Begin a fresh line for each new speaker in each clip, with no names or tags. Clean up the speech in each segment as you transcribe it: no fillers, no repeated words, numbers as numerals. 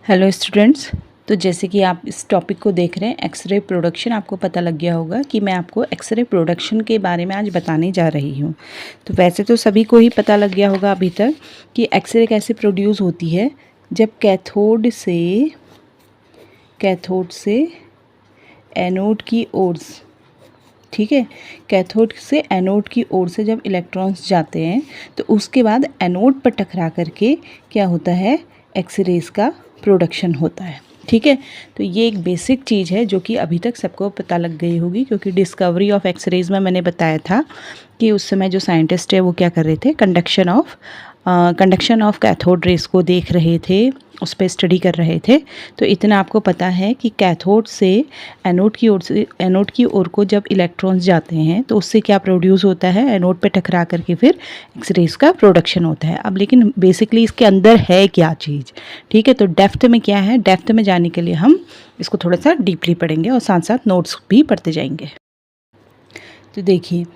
Hello students. तो जैसे कि आप इस टॉपिक को देख रहे हैं एक्सरे प्रोडक्शन, आपको पता लग गया होगा कि मैं आपको एक्सरे प्रोडक्शन के बारे में आज बताने जा रही हूँ। तो वैसे तो सभी को ही पता लग गया होगा अभी तक कि एक्सरे कैसे प्रोड्यूस होती है। जब कैथोड से एनोड की ओर, ठीक है, कैथोड से एनोड की ओर से जब इलेक्ट्रॉन्स जाते हैं तो उसके बाद एनोड पर टकरा करके क्या होता है, एक्सरेज का प्रोडक्शन होता है। ठीक है, तो ये एक बेसिक चीज़ है जो कि अभी तक सबको पता लग गई होगी, क्योंकि डिस्कवरी ऑफ एक्सरेज में मैंने बताया था कि उस समय जो साइंटिस्ट है वो क्या कर रहे थे, कंडक्शन ऑफ कैथोड रेस को देख रहे थे, उस पर स्टडी कर रहे थे। तो इतना आपको पता है कि कैथोड से एनोड की ओर को जब इलेक्ट्रॉन्स जाते हैं तो उससे क्या प्रोड्यूस होता है, एनोड पे टकरा करके फिर एक्सरेज का प्रोडक्शन होता है। अब लेकिन बेसिकली इसके अंदर है क्या चीज़, ठीक है, तो डेप्थ में क्या है, डेप्थ में जाने के लिए हम इसको थोड़ा सा डीपली पढ़ेंगे और साथ साथ नोट्स भी पढ़ते जाएंगे। तो देखिए,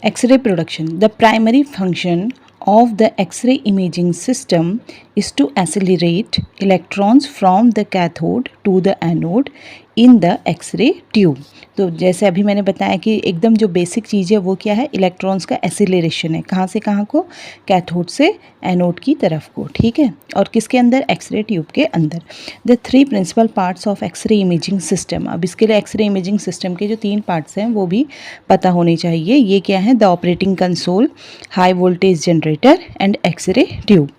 X-ray production, the primary function of the X-ray imaging system is to accelerate electrons from the cathode to the anode in the X-ray tube। तो जैसे अभी मैंने बताया कि एकदम जो बेसिक चीज़ है वो क्या है, इलेक्ट्रॉन्स का एसिलेरेशन है। कहाँ से कहाँ को, कैथोड से एनोड की तरफ को, ठीक है, और किसके अंदर, एक्सरे ट्यूब के अंदर। The three principal parts of X-ray imaging system, अब इसके लिए एक्सरे इमेजिंग सिस्टम के जो 3 पार्ट्स हैं वो भी पता होने चाहिए। ये क्या है, the operating console, high voltage generator and X-ray tube.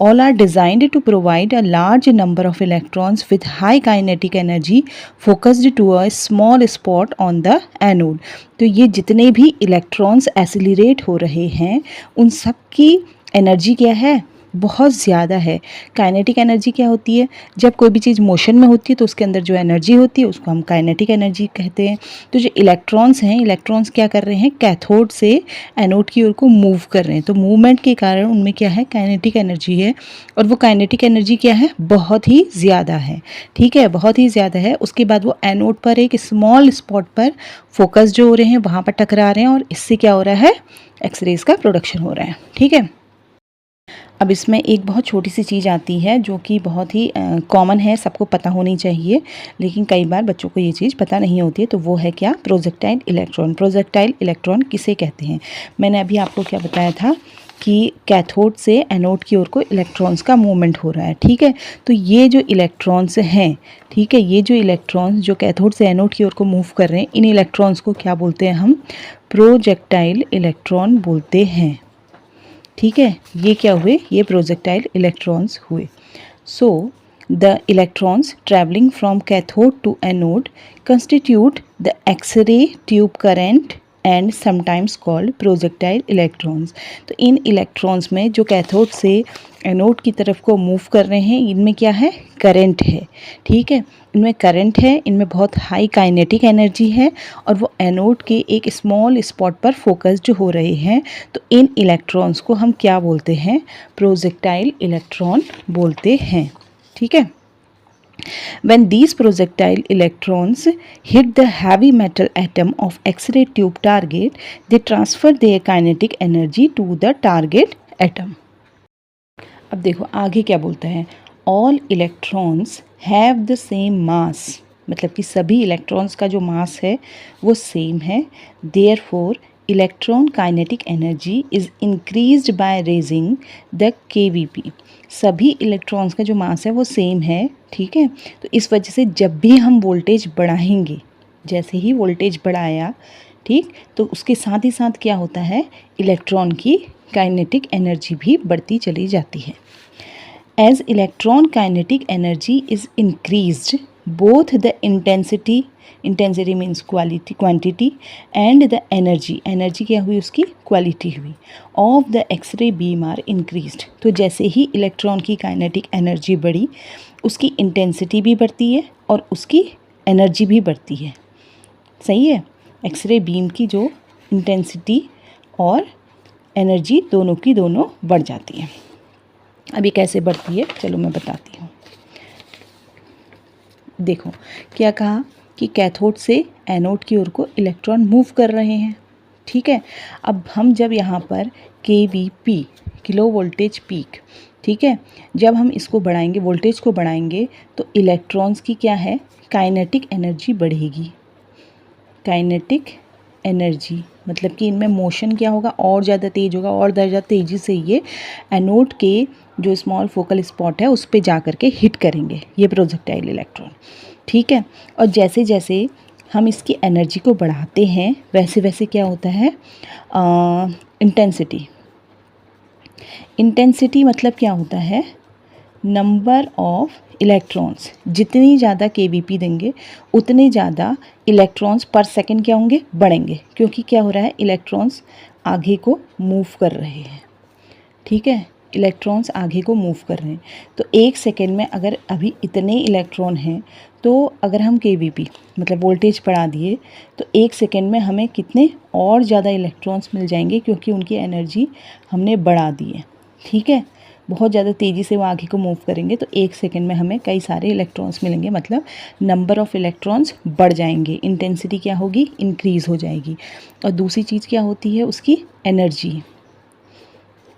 All are designed to provide a large number of electrons with high kinetic energy focused to a small spot on the anode. तो ये जितने भी electrons accelerate हो रहे हैं उन सब की एनर्जी क्या है, बहुत ज़्यादा है। काइनेटिक एनर्जी क्या होती है, जब कोई भी चीज़ मोशन में होती है तो उसके अंदर जो एनर्जी होती है उसको हम काइनेटिक एनर्जी कहते हैं। तो जो इलेक्ट्रॉन्स हैं, इलेक्ट्रॉन्स क्या कर रहे हैं, कैथोड से एनोड की ओर को मूव कर रहे हैं, तो मूवमेंट के कारण उनमें क्या है, काइनेटिक एनर्जी है, और वो काइनेटिक एनर्जी क्या है, बहुत ही ज़्यादा है। ठीक है, बहुत ही ज़्यादा है। उसके बाद वो एनोड पर एक स्मॉल स्पॉट पर फोकस जो हो रहे हैं वहाँ पर टकरा रहे हैं, और इससे क्या हो रहा है, एक्सरेज का प्रोडक्शन हो रहा है। ठीक है, अब इसमें एक बहुत छोटी सी चीज़ आती है जो कि बहुत ही कॉमन है, सबको पता होनी चाहिए, लेकिन कई बार बच्चों को ये चीज़ पता नहीं होती है। तो वो है क्या, प्रोजेक्टाइल इलेक्ट्रॉन। प्रोजेक्टाइल इलेक्ट्रॉन किसे कहते हैं, मैंने अभी आपको क्या बताया था कि कैथोड से एनोड की ओर को इलेक्ट्रॉन्स का मूवमेंट हो रहा है। ठीक है, तो ये जो इलेक्ट्रॉन्स हैं, ठीक है, ये जो इलेक्ट्रॉन्स जो कैथोड से एनोड की ओर को मूव कर रहे हैं, इन इलेक्ट्रॉन्स को क्या बोलते हैं हम, प्रोजेक्टाइल इलेक्ट्रॉन बोलते हैं। ठीक है, ये क्या हुए, ये प्रोजेक्टाइल इलेक्ट्रॉन्स हुए। So the electrons travelling from cathode to anode constitute the X-ray tube current and sometimes called projectile electrons. तो इन इलेक्ट्रॉन्स में जो कैथोड से एनोड की तरफ को मूव कर रहे हैं, इनमें क्या है, करंट है। ठीक है, इनमें करंट है, इनमें बहुत हाई काइनेटिक एनर्जी है, और वो एनोड के एक स्मॉल स्पॉट पर फोकस्ड हो रहे हैं। तो इन इलेक्ट्रॉन्स को हम क्या बोलते हैं, प्रोजेक्टाइल इलेक्ट्रॉन बोलते हैं। ठीक है, when these projectile electrons hit the heavy metal atom of X-ray tube target, they transfer their kinetic energy to the target atom। अब देखो आगे क्या बोलता है, all electrons have the same mass, मतलब कि सभी इलेक्ट्रॉन्स का जो मास है वो सेम है। Therefore electron kinetic energy is increased by raising the KVP. सभी इलेक्ट्रॉन्स का जो मास है वो सेम है। ठीक है, तो इस वजह से जब भी हम वोल्टेज बढ़ाएंगे, जैसे ही वोल्टेज बढ़ाया, ठीक, तो उसके साथ ही साथ क्या होता है, इलेक्ट्रॉन की काइनेटिक एनर्जी भी बढ़ती चली जाती है। As electron kinetic energy is increased, both the intensity means quantity and the energy क्या हुई, उसकी क्वालिटी हुई, of the X-ray beam are increased. तो जैसे ही इलेक्ट्रॉन की काइनेटिक एनर्जी बढ़ी, उसकी इंटेंसिटी भी बढ़ती है और उसकी एनर्जी भी बढ़ती है। सही है, एक्सरे बीम की जो इंटेंसिटी और एनर्जी दोनों की दोनों बढ़ जाती है। अब ये कैसे बढ़ती है, चलो मैं बताती हूँ। देखो क्या कहा कि कैथोड से एनोड की ओर को इलेक्ट्रॉन मूव कर रहे हैं। ठीक है, अब हम जब यहाँ पर KVP, किलो वोल्टेज पीक, ठीक है। जब हम इसको बढ़ाएंगे, वोल्टेज को बढ़ाएंगे, तो इलेक्ट्रॉन्स की क्या है, काइनेटिक एनर्जी बढ़ेगी। काइनेटिक एनर्जी मतलब कि इनमें मोशन क्या होगा, और ज़्यादा तेज होगा, और ज़्यादा तेज़ी से ये एनोड के जो स्मॉल फोकल स्पॉट है उस पे जा कर के हिट करेंगे ये प्रोजेक्टाइल इलेक्ट्रॉन, ठीक है। और जैसे जैसे हम इसकी एनर्जी को बढ़ाते हैं वैसे वैसे क्या होता है, इंटेंसिटी। इंटेंसिटी मतलब क्या होता है, नंबर ऑफ इलेक्ट्रॉन्स। जितनी ज़्यादा केवीपी देंगे उतने ज़्यादा इलेक्ट्रॉन्स पर सेकंड क्या होंगे, बढ़ेंगे, क्योंकि क्या हो रहा है, इलेक्ट्रॉन्स आगे को मूव कर रहे हैं, ठीक है। इलेक्ट्रॉन्स आगे को मूव कर रहे हैं, तो एक सेकेंड में अगर अभी इतने इलेक्ट्रॉन हैं तो अगर हम केवीपी मतलब वोल्टेज बढ़ा दिए तो एक सेकेंड में हमें कितने और ज़्यादा इलेक्ट्रॉन्स मिल जाएंगे, क्योंकि उनकी एनर्जी हमने बढ़ा दी है, ठीक है। बहुत ज़्यादा तेज़ी से वो आगे को मूव करेंगे तो एक सेकेंड में हमें कई सारे इलेक्ट्रॉन्स मिलेंगे, मतलब नंबर ऑफ़ इलेक्ट्रॉन्स बढ़ जाएंगे, इंटेंसिटी क्या होगी, इंक्रीज़ हो जाएगी। और दूसरी चीज़ क्या होती है उसकी, एनर्जी।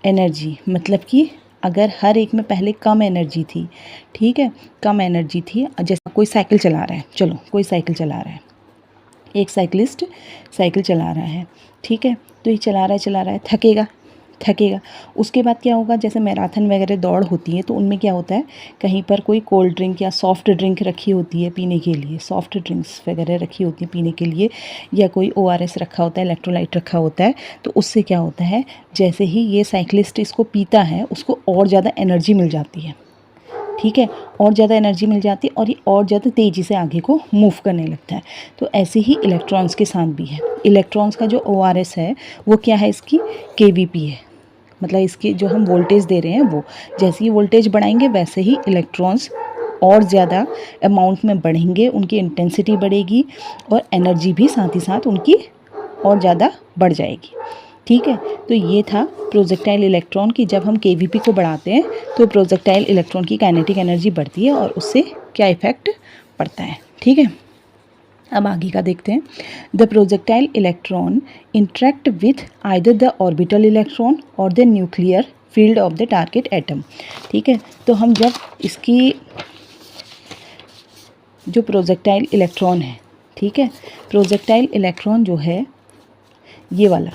एनर्जी मतलब कि अगर हर एक में पहले कम एनर्जी थी, ठीक है, कम एनर्जी थी, जैसे कोई साइकिल चला रहा है, चलो कोई साइकिल चला रहा है, एक साइकिलिस्ट साइकिल चला रहा है, ठीक है। तो ये चला रहा है, थकेगा, उसके बाद क्या होगा, जैसे मैराथन वगैरह दौड़ होती है तो उनमें क्या होता है, कहीं पर कोई कोल्ड ड्रिंक या सॉफ्ट ड्रिंक रखी होती है पीने के लिए, सॉफ्ट ड्रिंक्स वगैरह रखी होती है पीने के लिए, या कोई ORS रखा होता है, इलेक्ट्रोलाइट रखा होता है। तो उससे क्या होता है, जैसे ही ये साइकिलिस्ट इसको पीता है उसको और ज़्यादा एनर्जी मिल जाती है, ठीक है, और ज़्यादा एनर्जी मिल जाती है और ये और ज़्यादा तेज़ी से आगे को मूव करने लगता है। तो ऐसे ही इलेक्ट्रॉन्स के साथ भी है। इलेक्ट्रॉन्स का जो ORS है वो क्या है, इसकी KVP है, मतलब इसकी जो हम वोल्टेज दे रहे हैं वो, जैसे ही वोल्टेज बढ़ाएंगे वैसे ही इलेक्ट्रॉन्स और ज़्यादा अमाउंट में बढ़ेंगे, उनकी इंटेंसिटी बढ़ेगी और एनर्जी भी साथ ही साथ उनकी और ज़्यादा बढ़ जाएगी, ठीक है। तो ये था प्रोजेक्टाइल इलेक्ट्रॉन की, जब हम केवीपी को बढ़ाते हैं तो प्रोजेक्टाइल इलेक्ट्रॉन की काइनेटिक एनर्जी बढ़ती है और उससे क्या इफ़ेक्ट पड़ता है, ठीक है। अब आगे का देखते हैं। The projectile electron interact with either the orbital electron और the nuclear field of the target atom, ठीक है। तो हम जब इसकी जो प्रोजेक्टाइल इलेक्ट्रॉन है, ठीक है, प्रोजेक्टाइल इलेक्ट्रॉन जो है ये वाला,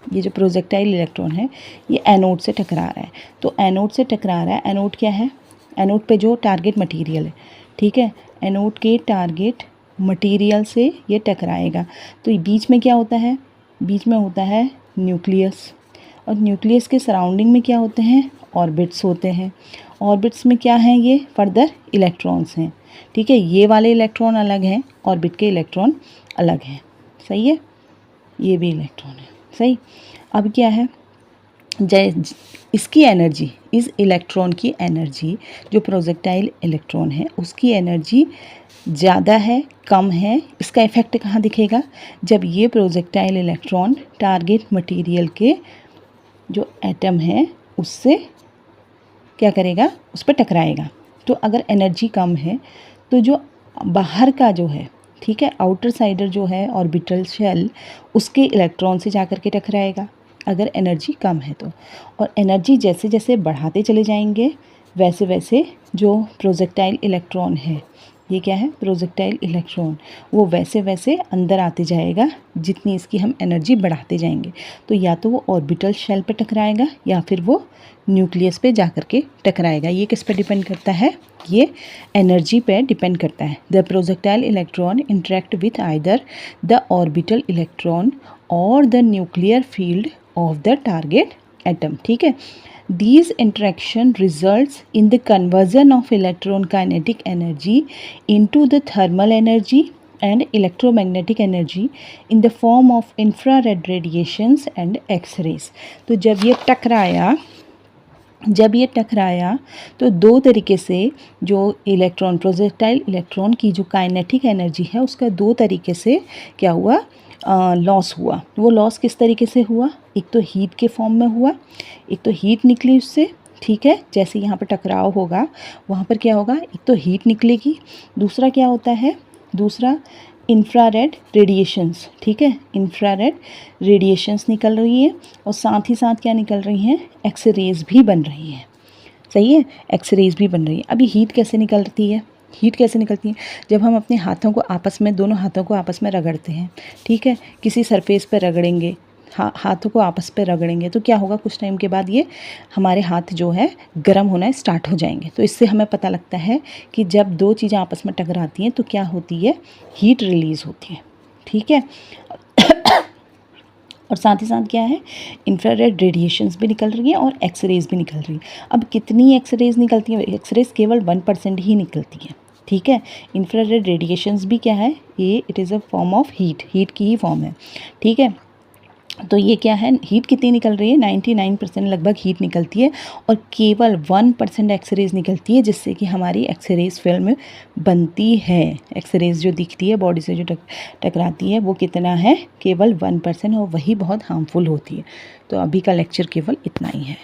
ये जो प्रोजेक्टाइल इलेक्ट्रॉन है ये एनोड से टकरा रहा है। तो एनोड से टकरा रहा है, एनोड क्या है, एनोड पे जो टारगेट मटेरियल है, ठीक है, एनोड के टारगेट मटेरियल से ये टकराएगा। तो बीच में क्या होता है, बीच में होता है न्यूक्लियस, और न्यूक्लियस के सराउंडिंग में क्या होते हैं, ऑर्बिट्स होते हैं। ऑर्बिट्स में क्या हैं, ये फर्दर इलेक्ट्रॉन्स हैं, ठीक है। ये वाले इलेक्ट्रॉन अलग हैं, ऑर्बिट के इलेक्ट्रॉन अलग हैं, सही है, ये भी इलेक्ट्रॉन है, सही। अब क्या है, इसकी एनर्जी, इस इलेक्ट्रॉन की एनर्जी, जो प्रोजेक्टाइल इलेक्ट्रॉन है उसकी एनर्जी ज़्यादा है, कम है, इसका इफ़ेक्ट कहाँ दिखेगा, जब ये प्रोजेक्टाइल इलेक्ट्रॉन टारगेट मटेरियल के जो एटम है उससे क्या करेगा, उस पर टकराएगा। तो अगर एनर्जी कम है तो जो बाहर का जो है, ठीक है, आउटर साइडर जो है ऑर्बिटल शेल, उसके इलेक्ट्रॉन से जाकर के टकराएगा अगर एनर्जी कम है तो। और एनर्जी जैसे जैसे बढ़ाते चले जाएंगे वैसे वैसे जो प्रोजेक्टाइल इलेक्ट्रॉन है, ये क्या है, प्रोजेक्टाइल इलेक्ट्रॉन, वो वैसे वैसे अंदर आते जाएगा जितनी इसकी हम एनर्जी बढ़ाते जाएंगे। तो या तो वो ऑर्बिटल शेल पे टकराएगा या फिर वो न्यूक्लियस पे जा कर के टकराएगा। ये किस पे डिपेंड करता है, ये एनर्जी पे डिपेंड करता है। The projectile electron interact with either the orbital electron और the nuclear field of the target atom, ठीक है। These interaction results in the conversion of electron kinetic energy into the thermal energy and electromagnetic energy in the form of infrared radiations and X-rays। तो जब ये टकराया तो दो तरीके से जो इलेक्ट्रॉन, प्रोजेक्टाइल इलेक्ट्रॉन की जो काइनेटिक एनर्जी है उसका दो तरीके से क्या हुआ, लॉस हुआ। वो लॉस किस तरीके से हुआ, एक तो हीट के फॉर्म में हुआ, एक तो हीट निकली उससे, ठीक है, जैसे यहाँ पर टकराव होगा वहाँ पर क्या होगा, एक तो हीट निकलेगी, दूसरा क्या होता है, दूसरा इंफ्रारेड रेडिएशंस, ठीक है, इंफ्रारेड रेडिएशंस निकल रही है और साथ ही साथ क्या निकल रही हैं, एक्स रेज भी बन रही हैं, सही है, एक्सरेज भी बन रही है। अभी हीट कैसे निकलती है? हीट कैसे निकलती है? जब हम अपने हाथों को आपस में, दोनों हाथों को आपस में रगड़ते हैं, ठीक है, किसी सरफेस पर रगड़ेंगे, हाथों को आपस पे रगड़ेंगे तो क्या होगा, कुछ टाइम के बाद ये हमारे हाथ जो है गर्म होना स्टार्ट हो जाएंगे। तो इससे हमें पता लगता है कि जब दो चीज़ें आपस में टकराती हैं तो क्या होती है, हीट रिलीज़ होती है, ठीक है। और साथ ही साथ क्या है, इंफ्रारेड रेडिएशंस भी निकल रही हैं और एक्सरेज भी निकल रही हैं। अब कितनी एक्सरेज निकलती हैं? एक्सरेज केवल 1% ही निकलती हैं, ठीक है। इंफ्रारेड रेडिएशंस भी क्या है, ये it is a form of heat की ही फॉर्म है, ठीक है। तो ये क्या है, हीट कितनी निकल रही है, 99% लगभग हीट निकलती है और केवल 1% एक्सरेज निकलती है, जिससे कि हमारी एक्सरेज फिल्म बनती है। एक्सरेज जो दिखती है बॉडी से, जो टकराती है, वो कितना है, केवल 1%, और वही बहुत हार्मफुल होती है। तो अभी का लेक्चर केवल इतना ही है।